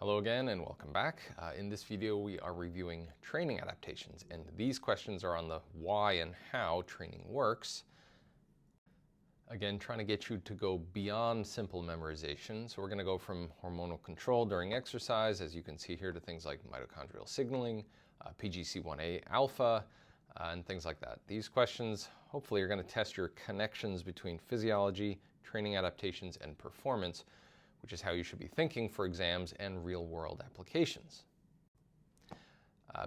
Hello again and welcome back. In this video we are reviewing training adaptations, and these questions are on the why and how training works. Again, trying to get you to go beyond simple memorization. So we're going to go from hormonal control during exercise, as you can see here, to things like mitochondrial signaling, PGC1A alpha, and things like that. These questions hopefully are going to test your connections between physiology, training adaptations, and performance, which is how you should be thinking for exams and real-world applications.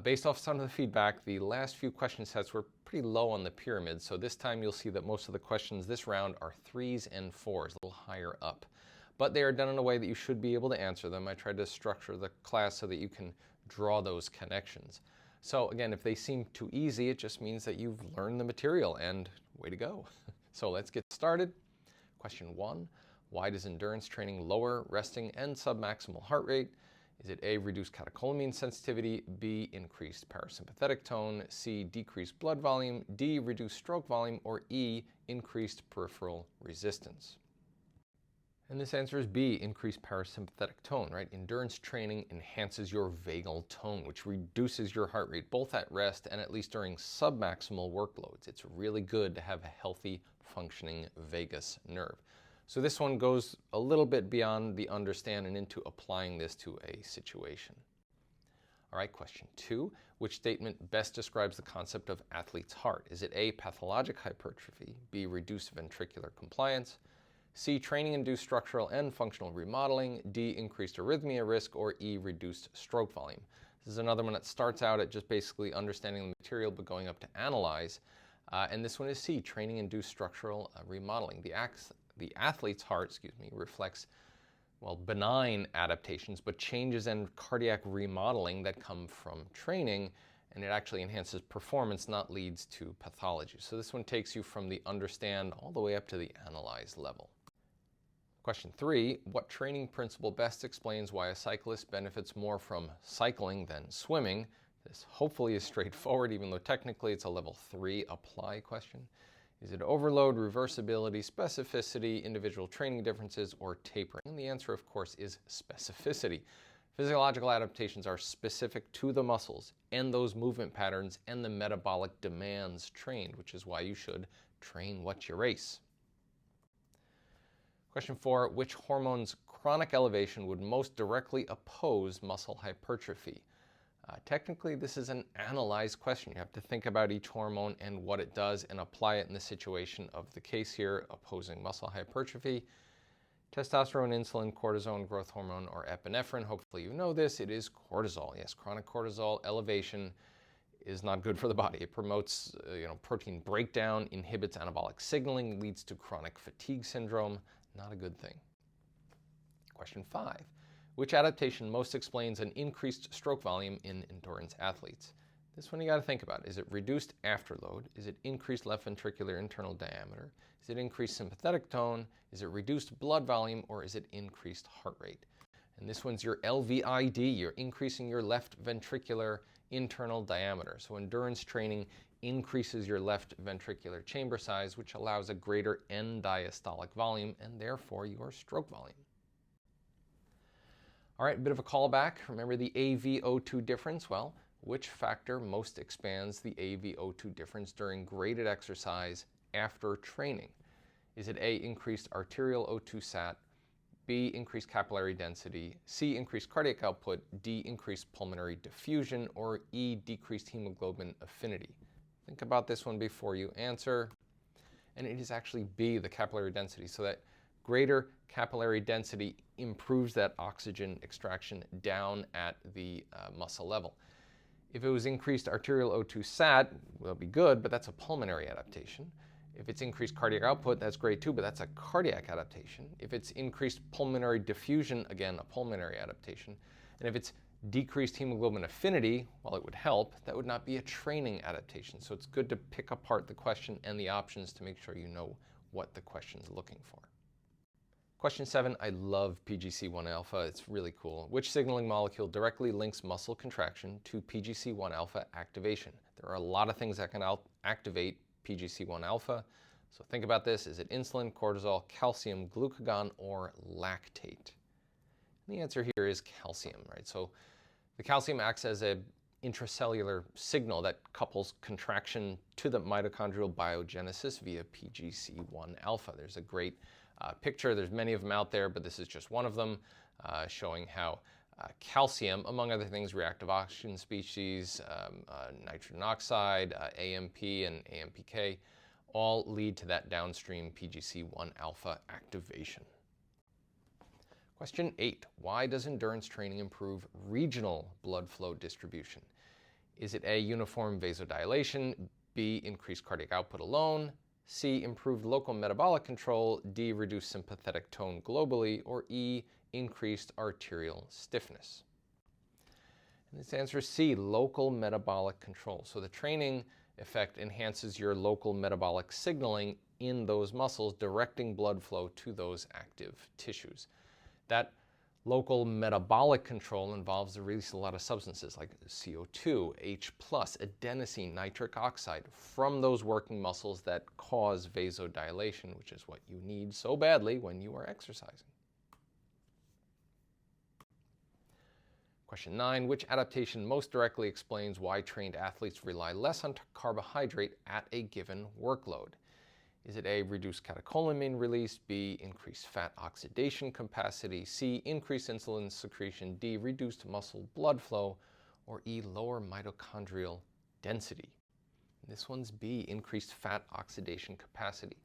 Based off some of the feedback, the last few question sets were pretty low on the pyramid, so this time you'll see that most of the questions this round are 3s and 4s, a little higher up. But they are done in a way that you should be able to answer them. I tried to structure the class so that you can draw those connections. So again, if they seem too easy, it just means that you've learned the material, and way to go. So let's get started. Question 1. Why does endurance training lower resting and submaximal heart rate? Is it A, reduced catecholamine sensitivity, B, increased parasympathetic tone, C, decreased blood volume, D, reduced stroke volume, or E, increased peripheral resistance? And this answer is B, increased parasympathetic tone, right? Endurance training enhances your vagal tone, which reduces your heart rate both at rest and at least during submaximal workloads. It's really good to have a healthy, functioning vagus nerve. So this one goes a little bit beyond the understand and into applying this to a situation. All right, question 2. Which statement best describes the concept of athlete's heart? Is it A, pathologic hypertrophy, B, reduced ventricular compliance, C, training-induced structural and functional remodeling, D, increased arrhythmia risk, or E, reduced stroke volume? This is another one that starts out at just basically understanding the material but going up to analyze. And this one is C, training-induced structural remodeling. The athlete's heart, reflects, benign adaptations, but changes in cardiac remodeling that come from training, and it actually enhances performance, not leads to pathology. So this one takes you from the understand all the way up to the analyze level. Question 3, what training principle best explains why a cyclist benefits more from cycling than swimming? This hopefully is straightforward, even though technically it's a level 3 apply question. Is it overload, reversibility, specificity, individual training differences, or tapering? And the answer, of course, is specificity. Physiological adaptations are specific to the muscles and those movement patterns and the metabolic demands trained, which is why you should train what you race. Question 4, which hormone's chronic elevation would most directly oppose muscle hypertrophy? Technically, this is an analyze question. You have to think about each hormone and what it does and apply it in the situation of the case here, opposing muscle hypertrophy. Testosterone, insulin, cortisone, growth hormone, or epinephrine. Hopefully you know this. It is cortisol. Yes, chronic cortisol elevation is not good for the body. It promotes protein breakdown, inhibits anabolic signaling, leads to chronic fatigue syndrome. Not a good thing. Question 5. Which adaptation most explains an increased stroke volume in endurance athletes? This one you got to think about. Is it reduced afterload? Is it increased left ventricular internal diameter? Is it increased sympathetic tone? Is it reduced blood volume? Or is it increased heart rate? And this one's your LVID. You're increasing your left ventricular internal diameter. So endurance training increases your left ventricular chamber size, which allows a greater end diastolic volume and therefore your stroke volume. All right, a bit of a callback. Remember the AVO2 difference? Well, which factor most expands the AVO2 difference during graded exercise after training? Is it A, increased arterial O2 sat, B, increased capillary density, C, increased cardiac output, D, increased pulmonary diffusion, or E, decreased hemoglobin affinity? Think about this one before you answer. And it is actually B, the capillary density, so that greater capillary density improves that oxygen extraction down at the muscle level. If it was increased arterial O2 sat, that'll be good, but that's a pulmonary adaptation. If it's increased cardiac output, that's great too, but that's a cardiac adaptation. If it's increased pulmonary diffusion, again, a pulmonary adaptation. And if it's decreased hemoglobin affinity, while it would help, that would not be a training adaptation. So it's good to pick apart the question and the options to make sure you know what the question's looking for. Question 7, I love PGC1 alpha. It's really cool. Which signaling molecule directly links muscle contraction to PGC1 alpha activation? There are a lot of things that can activate PGC1 alpha. So think about this. Is it insulin, cortisol, calcium, glucagon, or lactate? And the answer here is calcium, right? So the calcium acts as an intracellular signal that couples contraction to the mitochondrial biogenesis via PGC1 alpha. There's a great picture. There's many of them out there, but this is just one of them showing how calcium, among other things, reactive oxygen species, nitrogen oxide, AMP and AMPK, all lead to that downstream PGC1 alpha activation. Question 8. Why does endurance training improve regional blood flow distribution? Is it A, uniform vasodilation, B, increased cardiac output alone, C, improved local metabolic control, D, reduced sympathetic tone globally, or E, increased arterial stiffness? And this answer is C, local metabolic control. So the training effect enhances your local metabolic signaling in those muscles, directing blood flow to those active tissues. That local metabolic control involves the release of a lot of substances like CO2, H+, adenosine, nitric oxide from those working muscles that cause vasodilation, which is what you need so badly when you are exercising. Question 9. Which adaptation most directly explains why trained athletes rely less on carbohydrate at a given workload? Is it A, reduced catecholamine release, B, increased fat oxidation capacity, C, increased insulin secretion, D, reduced muscle blood flow, or E, lower mitochondrial density? And this one's B, increased fat oxidation capacity.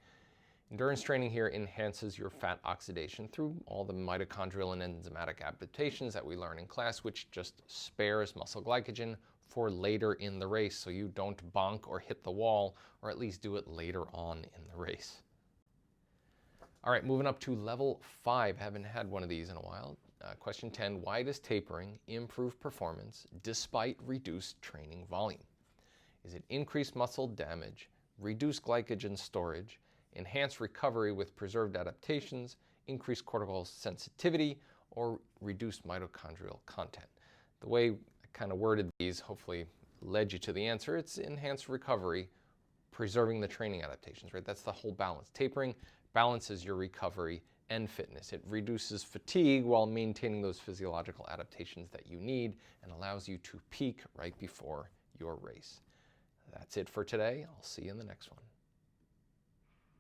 Endurance training here enhances your fat oxidation through all the mitochondrial and enzymatic adaptations that we learn in class, which just spares muscle glycogen for later in the race so you don't bonk or hit the wall, or at least do it later on in the race. All right, moving up to level 5. Haven't had one of these in a while. Question 10, why does tapering improve performance despite reduced training volume? Is it increased muscle damage, reduced glycogen storage, enhanced recovery with preserved adaptations, increased cortical sensitivity, or reduced mitochondrial content? The way I kind of worded these hopefully led you to the answer. It's enhanced recovery, preserving the training adaptations, right? That's the whole balance. Tapering balances your recovery and fitness. It reduces fatigue while maintaining those physiological adaptations that you need and allows you to peak right before your race. That's it for today. I'll see you in the next one.